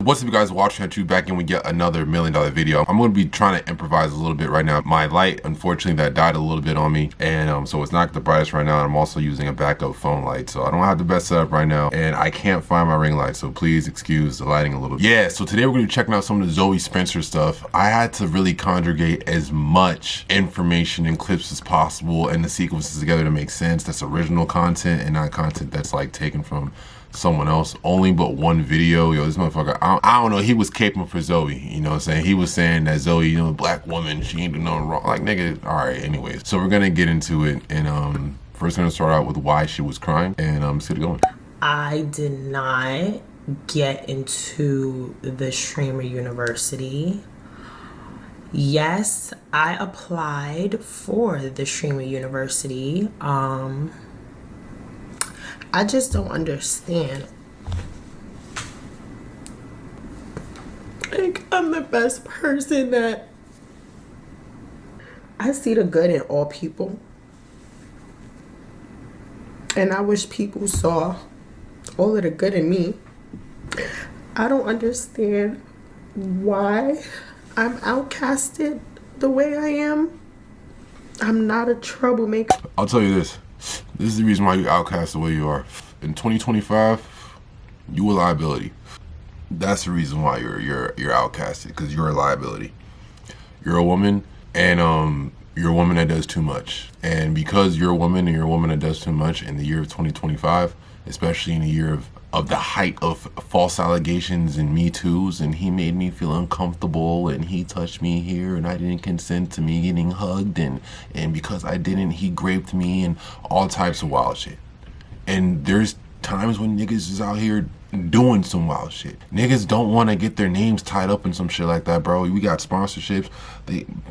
What's up, you guys? WatchMeWatchYou back in with yet another $1 million video. I'm going to be trying to improvise a little bit right now. My light, unfortunately, that died a little bit on me, and so it's not the brightest right now. I'm also using a backup phone light, so I don't have the best setup right now, and I can't find my ring light, so please excuse the lighting a little bit. Yeah, so today we're going to be checking out some of the Zoe Spencer stuff. I had to really conjugate as much information and clips as possible and the sequences together to make sense. That's original content and not content that's like taken from someone else. Only but one video. Yo, this motherfucker, I don't know, he was caping for Zoe, you know what I'm saying? He was saying that Zoe, you know, black woman, she ain't do nothing wrong. Like, nigga, all right, anyways. So we're gonna get into it, and first we're gonna start out with why she was crying, and let's get it going. I did not get into the streamer university. Yes, I applied for the streamer university. I just don't understand. Like, I'm the best person that I see the good in all people. And I wish people saw all of the good in me. I don't understand why I'm outcasted the way I am. I'm not a troublemaker. I'll tell you this. This is the reason why you outcast the way you are. In 2025, you a liability. That's the reason why you're outcasted, because you're a liability. You're a woman, and you're a woman that does too much. And because you're a woman and you're a woman that does too much in the year of 2025, especially in the year of the height of false allegations and Me Too's, and he made me feel uncomfortable, and he touched me here, and I didn't consent to me getting hugged, and because I didn't, he raped me, and all types of wild shit. And there's times when niggas is out here doing some wild shit. Niggas don't want to get their names tied up in some shit like that, bro. We got sponsorships.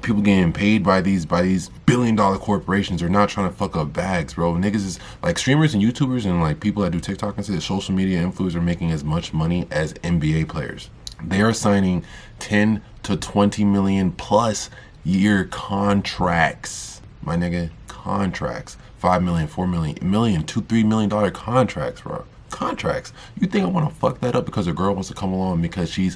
People getting paid by these billion-dollar corporations. They're not trying to fuck up bags, bro. Niggas is like streamers and YouTubers and like people that do TikTok and shit. Social media influencers are making as much money as NBA players. They are signing 10 to 20 million plus year contracts. My nigga, contracts. 5 million, 4 million, million, $2-3 million contracts, bro. Contracts. You think I want to fuck that up because a girl wants to come along because she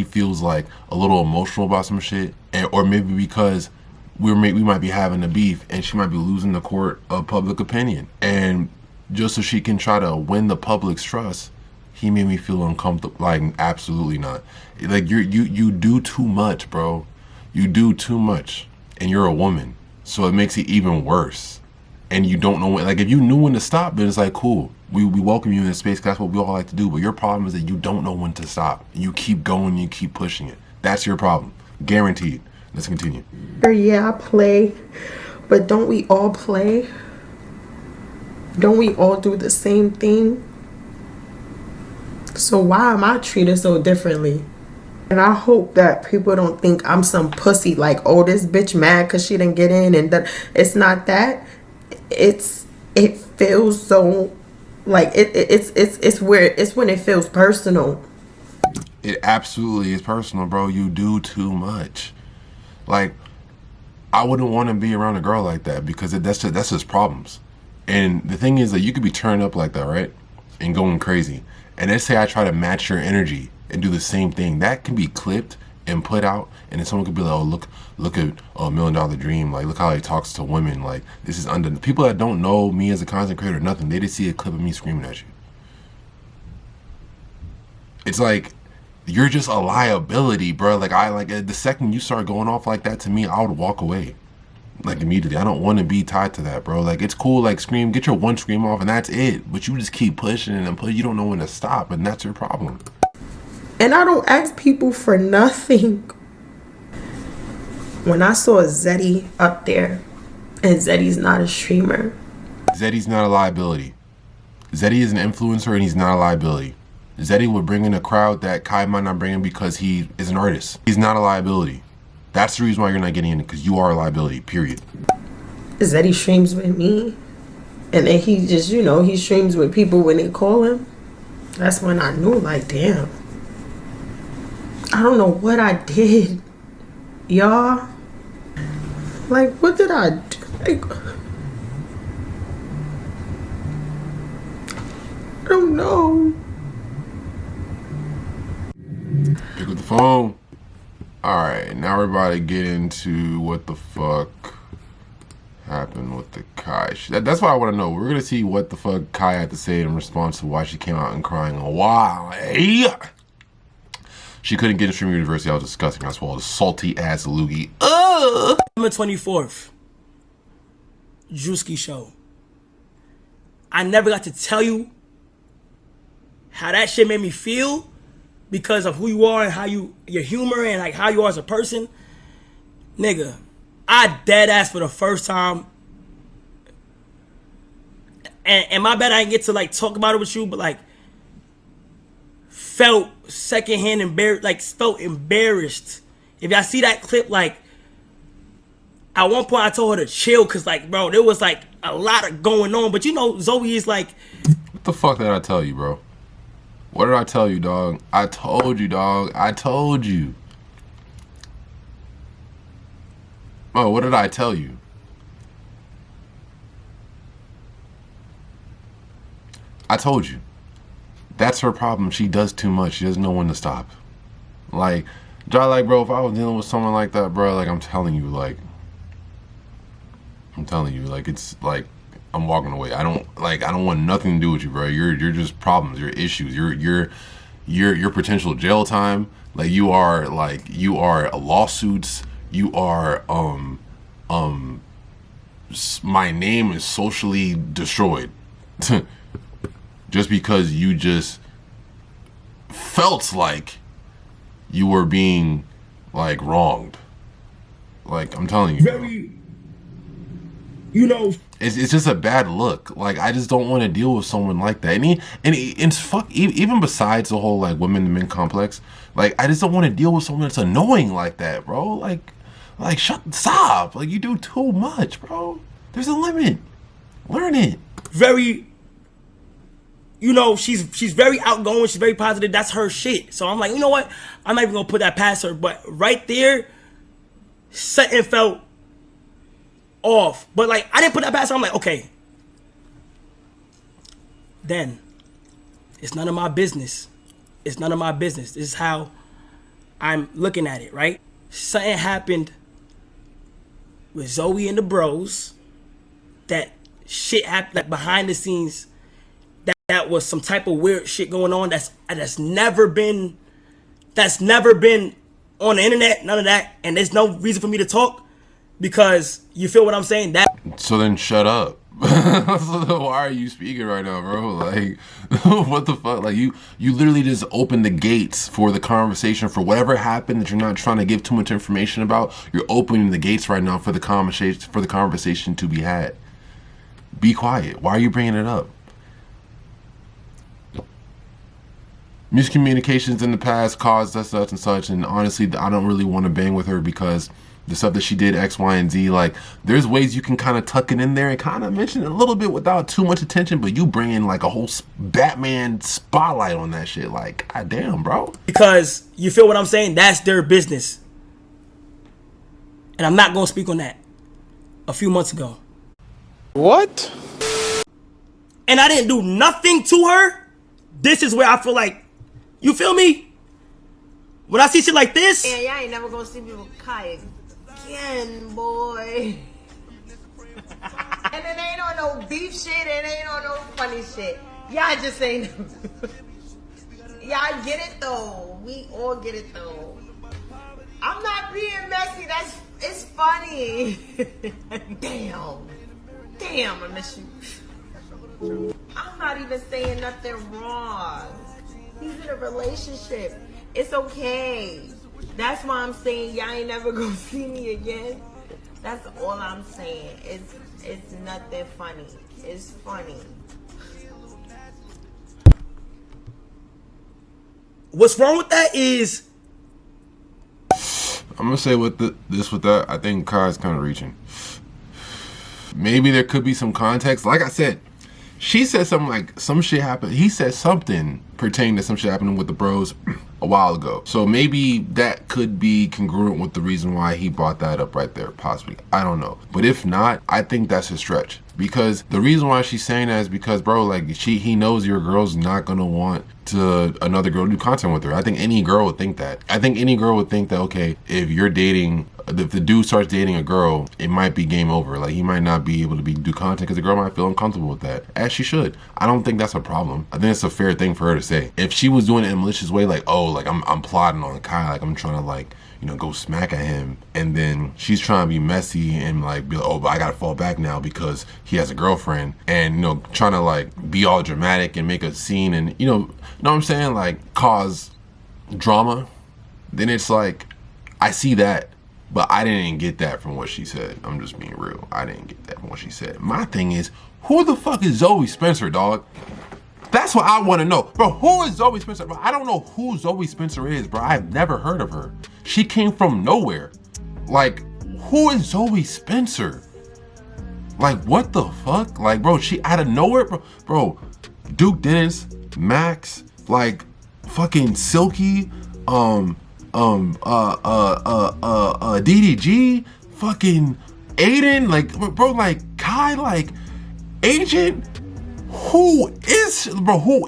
feels like a little emotional about some shit, or maybe because we might be having a beef and she might be losing the court of public opinion, and just so she can try to win the public's trust, he made me feel uncomfortable. Like, absolutely not. Like, you do too much, bro. You do too much, and you're a woman, so it makes it even worse. And you don't know when, like, if you knew when to stop, then it's like, cool, we welcome you in this space, 'cause that's what we all like to do. But your problem is that you don't know when to stop. You keep going, you keep pushing it. That's your problem, guaranteed. Let's continue. Yeah, I play, but don't we all play? Don't we all do the same thing? So why am I treated so differently? And I hope that people don't think I'm some pussy, like, oh, this bitch mad because she didn't get in, and that. It's not that. It feels so like it's when it feels personal. It absolutely is personal, bro. You do too much. Like, I wouldn't want to be around a girl like that, because that's just problems. And the thing is that you could be turned up like that, right, and going crazy, and let's say I try to match your energy and do the same thing. That can be clipped and put out, and then someone could be like, oh, look at $1 Million Dream, like, look how he talks to women, like, this is under people that don't know me as a content creator or nothing. They just see a clip of me screaming at you. It's like, you're just a liability, bro. Like, the second you start going off like that to me, I would walk away, like, immediately. I don't want to be tied to that, bro. Like, it's cool, like, scream, get your one scream off, and that's it. But you just keep pushing and pushing. You don't know when to stop, and that's your problem. And I don't ask people for nothing. When I saw Zeddy up there, and Zeddy's not a streamer. Zeddy's not a liability. Zeddy is an influencer, and he's not a liability. Zeddy would bring in a crowd that Kai might not bring in because he is an artist. He's not a liability. That's the reason why you're not getting in, because you are a liability, period. Zeddy streams with me, and then he just, you know, he streams with people when they call him. That's when I knew, like, damn. I don't know what I did, y'all. Like, what did I do? Like, I don't know. phone. Alright, now we're about to get into what the fuck happened with the Kai. That's what I want to know. We're going to see what the fuck Kai had to say in response to why she came out and crying a while. She couldn't get into Stream University. I was disgusting. I swallowed a salty ass loogie. September 24th, Drewski show. I never got to tell you how that shit made me feel because of who you are and how your humor and like how you are as a person. Nigga, I dead ass for the first time. And my bad I didn't get to like talk about it with you, but like felt secondhand embarrassed, like felt embarrassed. If y'all see that clip, like at one point I told her to chill because like, bro, there was like a lot of going on. But you know, Zoe is like, what the fuck did I tell you, bro? What did I tell you, dog? I told you, dog. I told you. Oh, what did I tell you? I told you. That's her problem. She does too much. She doesn't know when to stop. Like, bro, if I was dealing with someone like that, bro, like, I'm telling you, like, it's like, I'm walking away. I don't want nothing to do with you, bro. You're just problems. You're issues. You're potential jail time. Like, you are lawsuits. You are, my name is socially destroyed. Just because you just felt like you were being, like, wronged. Like, I'm telling you, bro. you know, it's just a bad look. Like, I just don't want to deal with someone like that. And it's fuck. Even besides the whole like women to men complex, like I just don't want to deal with someone that's annoying like that, bro. Like stop. Like you do too much, bro. There's a limit. Learn it. Very. You know, she's very outgoing. She's very positive. That's her shit. So I'm like, you know what? I'm not even gonna put that past her. But right there, something felt off. But like I didn't put that past her. I'm like, okay. Then it's none of my business. It's none of my business. This is how I'm looking at it, right? Something happened with Zoe and the bros. That shit happened like behind the scenes. That was some type of weird shit going on. That's never been on the internet. None of that. And there's no reason for me to talk. Because you feel what I'm saying? So then shut up. Why are you speaking right now, bro? Like, what the fuck? Like, you literally just opened the gates for the conversation for whatever happened that you're not trying to give too much information about. You're opening the gates right now for the conversation to be had. Be quiet. Why are you bringing it up? Miscommunications in the past caused such and such, and honestly, I don't really want to bang with her because the stuff that she did, X, Y, and Z, like, there's ways you can kind of tuck it in there and kind of mention it a little bit without too much attention, but you bring in, like, a whole Batman spotlight on that shit. Like, goddamn, bro. Because, you feel what I'm saying? That's their business. And I'm not going to speak on that. A few months ago. What? And I didn't do nothing to her. This is where I feel like, you feel me? When I see shit like this. Yeah, y'all ain't never gonna see me with Kai again, boy. And it ain't on no beef shit, it ain't on no funny shit. Y'all just ain't. Y'all get it though. We all get it though. I'm not being messy, it's funny. Damn, I miss you. I'm not even saying nothing wrong. He's in a relationship. It's okay. That's why I'm saying y'all ain't never gonna see me again. That's all I'm saying. It's nothing funny. It's funny. What's wrong with that is I'm gonna say with that, I think Kai's kind of reaching. Maybe there could be some context. Like I said, she said something like some shit happened. He said something pertaining to some shit happening with the bros a while ago. So maybe that could be congruent with the reason why he brought that up right there, possibly. I don't know. But if not, I think that's a stretch. Because the reason why she's saying that is because, bro, like, he knows your girl's not gonna want another girl to do content with her. I think any girl would think that. I think any girl would think that, okay, if you're dating, if the dude starts dating a girl, it might be game over. Like, he might not be able to do content because the girl might feel uncomfortable with that, as she should. I don't think that's a problem. I think it's a fair thing for her to say. If she was doing it in a malicious way, like, oh, like, I'm plotting on Kai, like, I'm trying to, like, you know, go smack at him, and then she's trying to be messy and like be like, oh, but I gotta fall back now because he has a girlfriend, and, you know, trying to like be all dramatic and make a scene and, you know what I'm saying, like cause drama, then it's like, I see that, but I didn't get that from what she said. I'm just being real. I didn't get that from what she said. My thing is, who the fuck is Zoe Spencer, dog? That's what I want to know. Bro, who is Zoe Spencer? Bro, I don't know who Zoe Spencer is, bro. I've never heard of her. She came from nowhere. Like, who is Zoe Spencer? Like, what the fuck? Like, bro, she out of nowhere, bro. Bro, Duke Dennis, Max, like, fucking Silky, DDG, fucking Aiden, like, bro, like, Kai, like, Agent. Who is, bro, who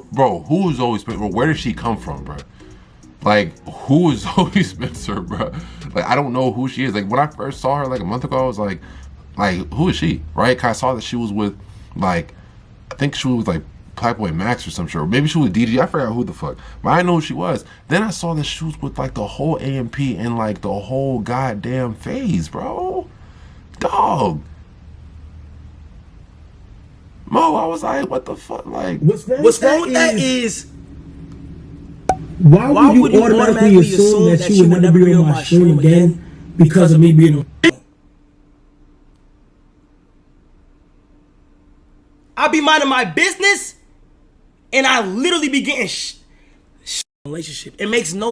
is Zoe Spencer? Bro, where did she come from, bro? Like, who is Zoe Spencer, bro? Like, I don't know who she is. Like, when I first saw her like a month ago, I was like, who is she, right? Cause I saw that she was with, like, I think she was with, like, Playboy Max or some shit. Or maybe she was with DG, I forgot who the fuck. But I know who she was. Then I saw that she was with, like, the whole AMP and, like, the whole goddamn phase, bro. Dog. Mo, I was like, what the fuck? Like, what's wrong with that is why would you automatically assume that she would never be on my stream again because of me being on? I be minding my business and I literally be getting relationship. It makes no.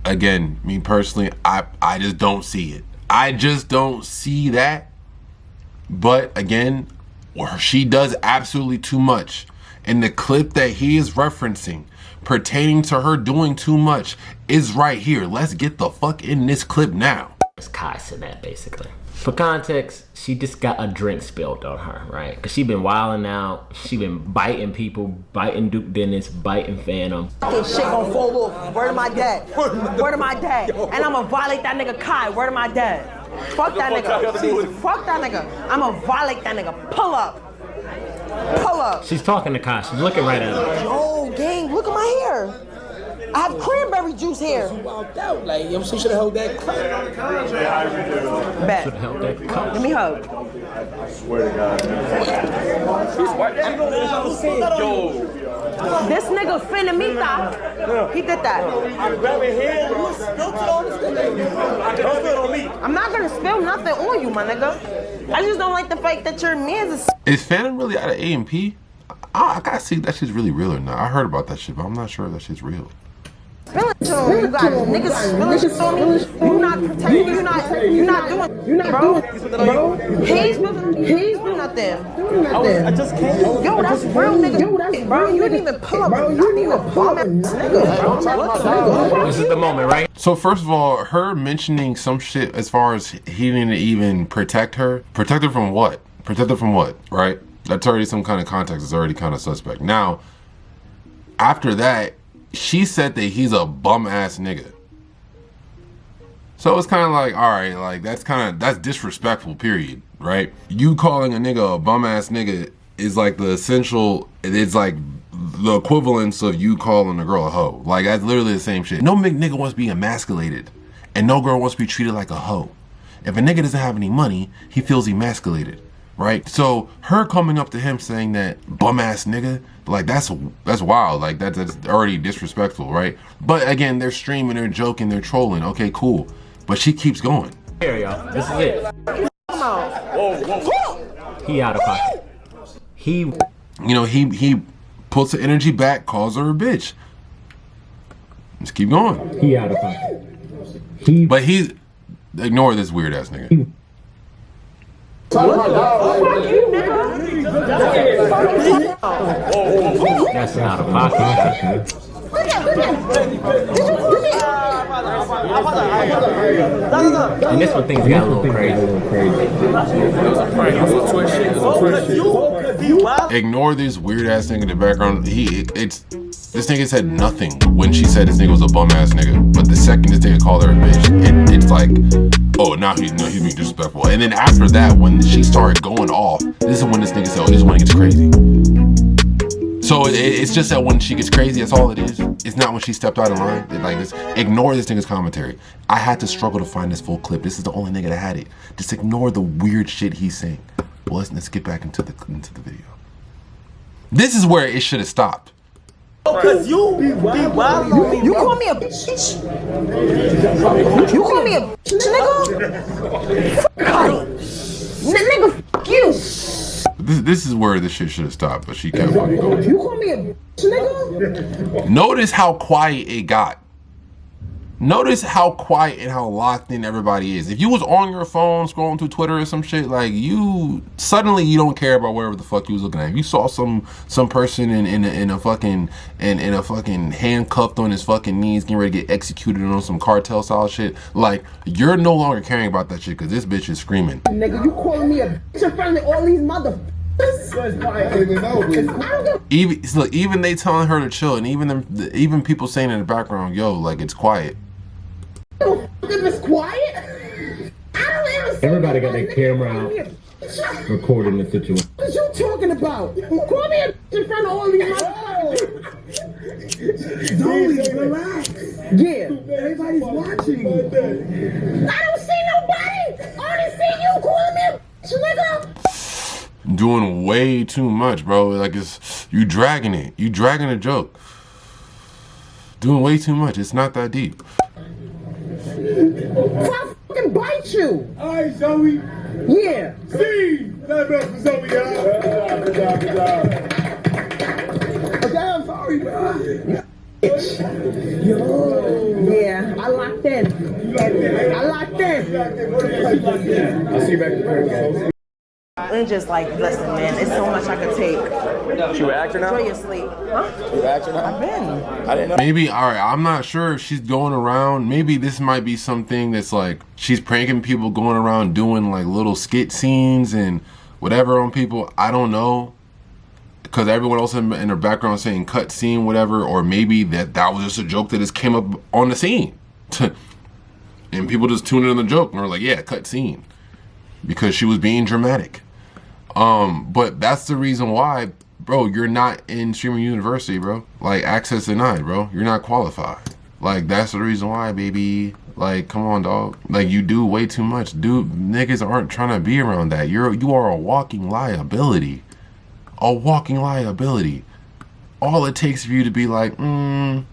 Again, me personally, I just don't see it. I just don't see that. But again, she does absolutely too much. And the clip that he is referencing pertaining to her doing too much is right here. Let's get the fuck in this clip now. It's Kai said that, basically. For context, she just got a drink spilled on her, right? Because she been wilding out. She been biting people, biting Duke Dennis, biting Phantom. Shit gonna fall off. Word to my dad. Word to my dad. And I'ma violate that nigga Kai. Word to my dad. Fuck that nigga. Fuck that nigga. I'ma violate that nigga. Pull up. Pull up. She's talking to Kai. She's looking right at him. Yo, gang, look at my hair. I have cranberry juice here. Like, you know, she should have held that cup. Bet. Should have held that cup. Give me a hug. I swear to God. This nigga Finamita, he did that. I'm grabbing here. You spilled it on this nigga. Don't spill it on me. I'm not gonna spill nothing on you, my nigga. I just don't like the fact that your man's Is Phantom really out of AMP? I gotta see if that shit's really real or not. I heard about that shit, but I'm not sure if that shit's real. spilling shit on you. You got niggas spilling shit on me. You not protecting. You not doing. Bro. He's doing nothing. I just came. Yo, that's real nigga. Bro, you didn't even pull up. Bro, you didn't even bum ass nigga. This is the moment, right? So first of all, her mentioning some shit as far as he didn't even protect her. Protect her from what? Protect her from what, right? That's already some kind of context. It's already kind of suspect. Now, after that, she said that he's a bum ass nigga. So it's kind of like, all right, like that's disrespectful, period, right? You calling a nigga a bum ass nigga is like the essential, it's like the equivalence of you calling a girl a hoe. Like, that's literally the same shit. No nigga wants to be emasculated, and no girl wants to be treated like a hoe. If a nigga doesn't have any money, he feels emasculated. Right? So her coming up to him saying that bum ass nigga, like that's wild. Like that's already disrespectful, right? But again, they're streaming, they're joking, they're trolling. Okay, cool. But she keeps going. Here, y'all. This is it. Come on. He out of pocket. He puts the energy back, calls her a bitch. Just keep going. He out of pocket. But he's ignore this weird ass nigga. Fuck you, nigga. Fuck That's out of pocket. And this one things got a little crazy. Ignore this weird ass thing in the background. This nigga said nothing when she said this nigga was a bum ass nigga. But the second this nigga called her a bitch, it's like, oh, now he's being disrespectful. And then after that, when she started going off, this is when this nigga said, oh, this is when it gets crazy. So it's just that when she gets crazy, that's all it is. It's not when she stepped out of line. Like this, ignore this nigga's commentary. I had to struggle to find this full clip. This is the only nigga that had it. Just ignore the weird shit he's saying. Well, let's get back into the video. This is where it should have stopped. Cause you be wild on me. You call me a bitch? You call me a bitch, nigga? Nigga, fuck you. This is where this shit should have stopped, but she kept fucking going. You call me a bitch, nigga? Notice how quiet it got. Notice how quiet and how locked in everybody is. If you was on your phone scrolling through Twitter or some shit, like you don't care about wherever the fuck you was looking at. If you saw some person in a fucking handcuffed on his fucking knees getting ready to get executed on some cartel style shit, like you're no longer caring about that shit because this bitch is screaming. Nigga, you calling me a bitch in front of all these motherfuckers? Even they telling her to chill, and even people saying in the background, yo, like it's quiet. If it's quiet, Everybody got their camera out, recording the situation. What you talking about? Call me a bitch in front of all these motherfuckers. Zoe, relax. Yeah. Everybody's watching. I don't see nobody. I only see you calling me a bitch, nigga. Doing way too much, bro. Like you dragging it. You dragging a joke. Doing way too much. It's not that deep. I fucking bite you. Alright, Zoe. Yeah. See, that back for Zoe, y'all. Good job. Okay, I'm sorry, bro. Yeah, I locked in. I locked in. I'll see you back in the And just like, listen, man, it's so much I could take. You an actor now? Enjoy your sleep. Huh? You an actor now? I've been. I didn't know. Maybe, alright, I'm not sure if she's going around. Maybe this might be something that's like, she's pranking people going around doing like little skit scenes and whatever on people. I don't know. Because everyone else in her background saying cut scene, whatever. Or maybe that was just a joke that just came up on the scene. And people just tuned in on the joke and were like, yeah, cut scene. Because she was being dramatic. But that's the reason why, bro, you're not in streaming university, bro. Like, access denied, bro. You're not qualified. Like, that's the reason why, baby. Like, come on, dog. Like, you do way too much. Dude, niggas aren't trying to be around that. You are a walking liability. A walking liability. All it takes for you to be like, I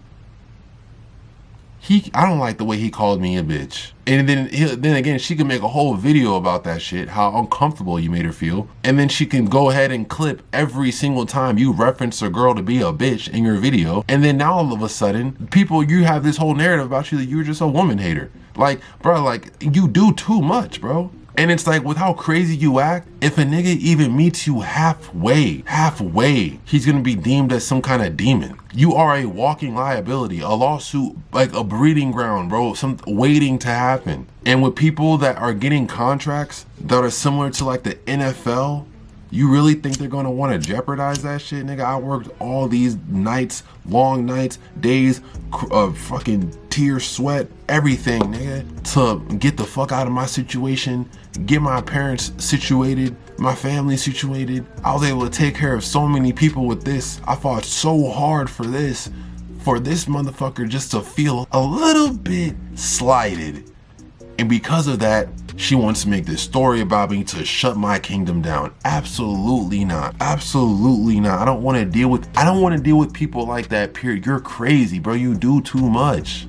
don't like the way he called me a bitch. And then again, she can make a whole video about that shit, how uncomfortable you made her feel. And then she can go ahead and clip every single time you reference a girl to be a bitch in your video. And then now all of a sudden, you have this whole narrative about you that you're just a woman hater. Like, bro, like, you do too much, bro. And it's like, with how crazy you act, if a nigga even meets you halfway, he's gonna be deemed as some kind of demon. You are a walking liability, a lawsuit, like a breeding ground, bro, waiting to happen. And with people that are getting contracts that are similar to like the NFL, you really think they're gonna wanna jeopardize that shit, nigga? I worked all these nights, long nights, days, fucking tears, sweat, everything, nigga, to get the fuck out of my situation, get my parents situated, my family situated. I was able to take care of so many people with this. I fought so hard for this motherfucker just to feel a little bit slighted. And because of that, she wants to make this story about me to shut my kingdom down. Absolutely not. Absolutely not. I don't want to deal with people like that, period. You're crazy, bro. You do too much.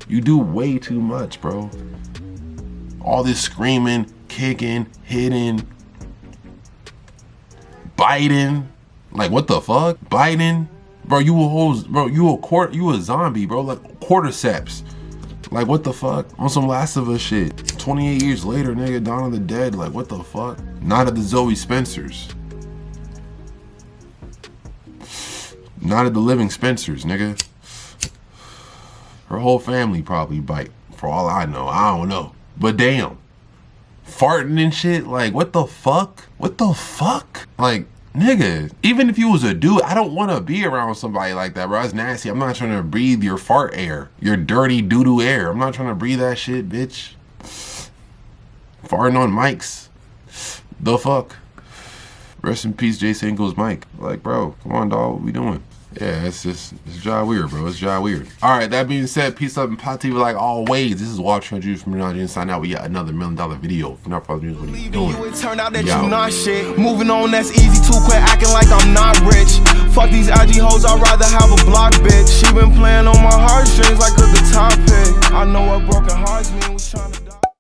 You do way too much, bro. All this screaming, kicking, hitting, biting. Like, what the fuck? Biting? Bro, you a zombie, bro. Like cordyceps. Like, what the fuck? On some Last of Us shit. 28 years later, nigga, Dawn of the Dead. Like, what the fuck? Not at the Zoe Spencers. Not at the living Spencers, nigga. Her whole family probably bite, for all I know. I don't know. But damn. Farting and shit, like, what the fuck? What the fuck? Like, nigga, even if you was a dude, I don't want to be around somebody like that, bro. That's nasty. I'm not trying to breathe your fart air, your dirty doo-doo air. I'm not trying to breathe that shit, bitch. Farting on mics. The fuck? Rest in peace, Jason Ingles' mic. Like, bro, come on, dog. What we doing? Yeah, it's job weird, bro. It's job weird. All right, that being said, peace up and positive like always. This is WatchMeWatchYou from Ronaldo and sign out with yet another $1 million video. For not further ado, what are you doing? It turned out that you not shit. Moving on, that's easy too. Quit acting like I'm not rich. Fuck these IG hoes, I'd rather have a block bitch. She been playing on my heartstrings like a guitar pick. I know what broken hearts mean. Was trying to